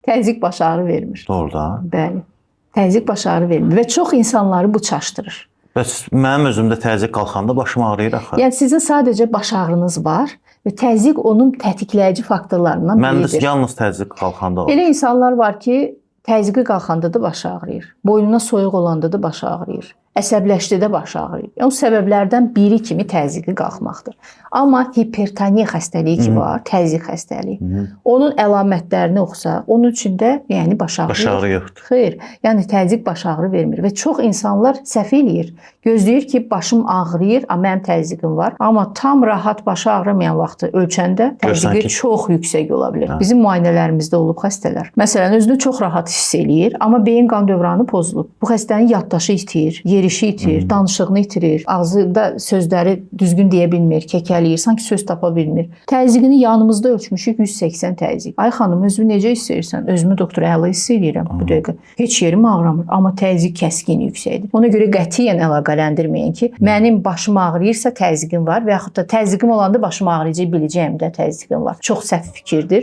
Təzyiq baş ağrı vermir. Doğrudan. Bəli. Təzyiq baş ağrı vermir və çox insanları bu çaşdırır. Bəs mənim özümdə təzyiq qalxanda başım ağrıyır axı. Yəni sizin sadəcə baş ağrınız var və təzyiq onun tətikləyici faktorlarından Məndə biridir. yalnız təzyiq qalxanda olur. Elə insanlar var ki, təzyiqi qalxanda da baş ağrıyır. Boynuna soyuq olanda da baş ağrıyır. Əsəbləşdidə baş ağrıyır. O səbəblərdən biri kimi təzyiqi qalxmaqdır. Amma hipertoniya xəstəliyi ki var, təzyiq xəstəliyi. Onun əlamətlərini oxusaq, onun içində yəni baş ağrı. Baş ağrı yoxdur. Xeyr, yəni təzyiq baş ağrı vermir və çox insanlar səhv eləyir. Gözləyir ki, başım ağrıyır, amma mənim təzyiqim var. Amma tam rahat baş ağrımayan vaxtı ölçəndə təzyiqi çox yüksək ola bilər. Bizim müayinələrimizdə olub xəstələr. Məsələn, özünü çox rahat hiss eləyir, amma beyin qan dövranı pozulub. Bu xəstənin yaddaşı itir, yerişi itir, danışığını itirir, ağzında sözləri düzgün deyə bilmir, kəkəliyir, sanki söz tapa bilmir. Təzyiqini yanımızda ölçmüşük 180 təzyiq. Ay xanım, özünü necə hiss edirsən? Özümü doktor əla hiss edirəm bu dəqiqə. Heç yerim ağrımır, amma təzyiq kəskin yüksəkdir. Ona görə qətiyyən əlaqələndirməyin ki, mənim başım ağrıyırsa təzyiqim var və yaxud da təzyiqim olanda başım ağrıyacaq biləcəyim də təzyiqim var. Çox səhv fikirdir.